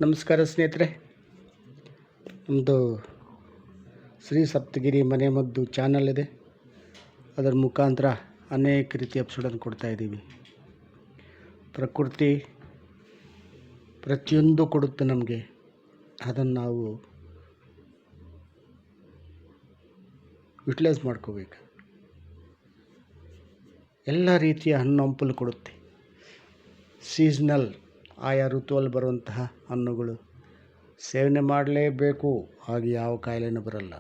ನಮಸ್ಕಾರ ಸ್ನೇಹಿತರೆ, ನಮ್ಮದು ಶ್ರೀ ಸಪ್ತಗಿರಿ ಮನೆಮದ್ದು ಚಾನಲ್ ಇದೆ. ಅದರ ಮುಖಾಂತರ ಅನೇಕ ರೀತಿಯ ಎಪಿಸೋಡನ್ನು ಕೊಡ್ತಾಯಿದ್ದೀವಿ. ಪ್ರಕೃತಿ ಪ್ರತಿಯೊಂದು ಕೊಡುತ್ತೆ ನಮಗೆ. ಅದನ್ನು ನಾವು ಯುಟಿಲೈಸ್ ಮಾಡ್ಕೋಬೇಕು. ಎಲ್ಲ ರೀತಿಯ ಹಣ್ಣು ಹಂಪಲು ಕೊಡುತ್ತೆ. ಸೀಸ್ನಲ್, ಆಯಾ ಋತುವಲ್ಲಿ ಬರುವಂತಹ ಹಣ್ಣುಗಳು ಸೇವನೆ ಮಾಡಲೇಬೇಕು. ಹಾಗೆ ಯಾವ ಕಾಯಿಲೆನೂ ಬರಲ್ಲ.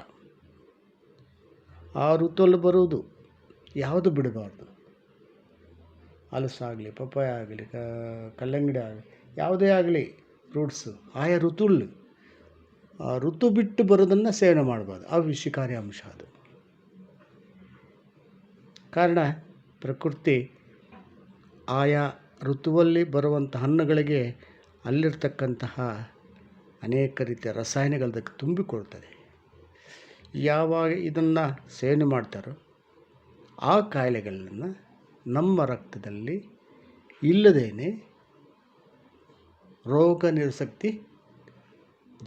ಆ ಋತುವಲ್ಲಿ ಬರುವುದು ಯಾವುದು ಬಿಡಬಾರ್ದು. ಹಲಸಾಗಲಿ, ಪಪ್ಪಾಯ ಆಗಲಿ, ಕಲ್ಲಂಗಡಿ ಆಗಲಿ, ಯಾವುದೇ ಆಗಲಿ ಫ್ರೂಟ್ಸು ಆಯಾ ಋತುವಲ್ಲಿ ಋತು ಬಿಟ್ಟು ಬರೋದನ್ನು ಸೇವನೆ ಮಾಡಬಾರ್ದು. ಆ ವಿಷಕಾರಿ ಅಂಶ ಅದು. ಕಾರಣ ಪ್ರಕೃತಿ ಆಯಾ ಋತುವಲ್ಲಿ ಬರುವಂಥ ಹಣ್ಣುಗಳಿಗೆ ಅಲ್ಲಿರ್ತಕ್ಕಂತಹ ಅನೇಕ ರೀತಿಯ ರಸಾಯನಗಳದಕ್ಕೆ ತುಂಬಿಕೊಳ್ತದೆ. ಯಾವಾಗ ಇದನ್ನು ಸೇವನೆ ಮಾಡ್ತಾರೋ ಆ ಕಾಯಿಲೆಗಳನ್ನು ನಮ್ಮ ರಕ್ತದಲ್ಲಿ ಇಲ್ಲದೇನೆ ರೋಗ ನಿರೋಧಶಕ್ತಿ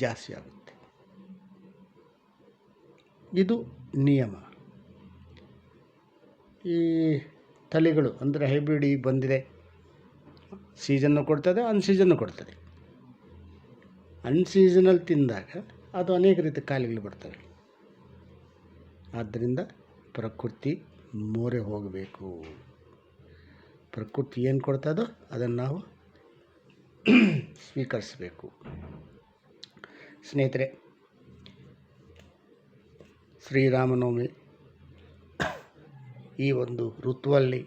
ಜಾಸ್ತಿ ಆಗುತ್ತೆ. ಇದು ನಿಯಮ. ಈ ತಳಿಗಳು ಅಂದರೆ ಹೈಬ್ರಿಡ್ ಈಗ ಬಂದಿದೆ, ಸೀಸನ್ನು ಕೊಡ್ತದೆ, ಅನ್ಸೀಸನ್ನು ಕೊಡ್ತದೆ. ಅನ್ಸೀಸನಲ್ಲಿ ತಿಂದಾಗ ಅದು ಅನೇಕ ರೀತಿಯ ಕಾಯಿಲೆಗಳು ಬರ್ತವೆ. ಆದ್ದರಿಂದ ಪ್ರಕೃತಿ ಮೊರೆ ಹೋಗಬೇಕು. ಪ್ರಕೃತಿ ಏನು ಕೊಡ್ತದೋ ಅದನ್ನು ನಾವು ಸ್ವೀಕರಿಸಬೇಕು. ಸ್ನೇಹಿತರೆ, ಶ್ರೀರಾಮನವಮಿ ಈ ಒಂದು ಋತುವಲ್ಲಿ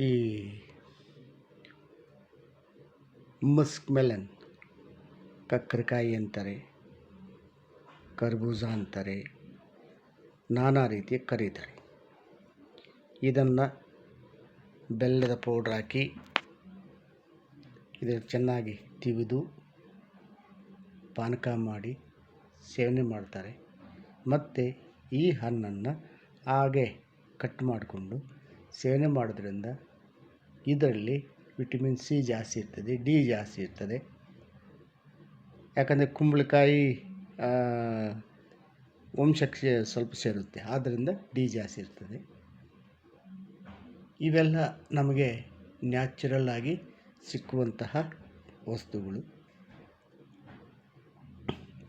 ಈ ಮಸ್ಕ್ ಮೆಲನ್, ಕಕ್ಕರಕಾಯಿ ಅಂತಾರೆ, ಕರ್ಬೂಜ ಅಂತಾರೆ, ನಾನಾ ರೀತಿಯ ಕರೀತಾರೆ. ಇದನ್ನು ಬೆಲ್ಲದ ಪೌಡ್ರ್ ಹಾಕಿ ಇದನ್ನು ಚೆನ್ನಾಗಿ ತಿವಿದು ಪಾನಕ ಮಾಡಿ ಸೇವನೆ ಮಾಡ್ತಾರೆ. ಮತ್ತು ಈ ಹಣ್ಣನ್ನು ಹಾಗೆ ಕಟ್ ಮಾಡಿಕೊಂಡು ಸೇವನೆ ಮಾಡೋದ್ರಿಂದ ಇದರಲ್ಲಿ ವಿಟಮಿನ್ ಸಿ ಜಾಸ್ತಿ ಇರ್ತದೆ, ಡಿ ಜಾಸ್ತಿ ಇರ್ತದೆ. ಯಾಕಂದರೆ ಕುಂಬಳಕಾಯಿ ವಂಶಕ್ಕೆ ಸ್ವಲ್ಪ ಸೇರುತ್ತೆ, ಆದ್ದರಿಂದ ಡಿ ಜಾಸ್ತಿ ಇರ್ತದೆ. ಇವೆಲ್ಲ ನಮಗೆ ನ್ಯಾಚುರಲ್ ಆಗಿ ಸಿಕ್ಕುವಂತಹ ವಸ್ತುಗಳು.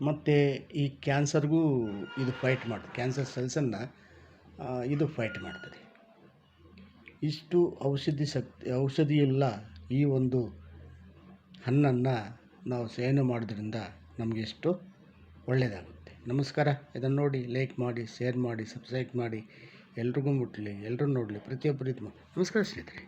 ಮತ್ತು ಈ ಕ್ಯಾನ್ಸರ್ಗೂ ಇದು ಫೈಟ್ ಮಾಡ್ತದೆ. ಕ್ಯಾನ್ಸರ್ ಸೆಲ್ಸನ್ನು ಇದು ಫೈಟ್ ಮಾಡ್ತದೆ. ಇಷ್ಟು ಔಷಧಿಯುಳ್ಳ ಈ ಒಂದು ಹಣ್ಣನ್ನು ನಾವು ಸೇವನೆ ಮಾಡೋದ್ರಿಂದ ನಮಗೆ ಎಷ್ಟು ಒಳ್ಳೆಯದಾಗುತ್ತೆ. ನಮಸ್ಕಾರ. ಇದನ್ನು ನೋಡಿ ಲೈಕ್ ಮಾಡಿ, ಶೇರ್ ಮಾಡಿ, ಸಬ್ಸ್ಕ್ರೈಬ್ ಮಾಡಿ, ಎಲ್ರಿಗೂ ಮುಟ್ಟಲಿ, ಎಲ್ಲರೂ ನೋಡಲಿ, ಪ್ರತಿಯೊಬ್ಬರು ಇದು ಮಾಡಿ. ನಮಸ್ಕಾರ ಸ್ನೇಹಿತರೆ.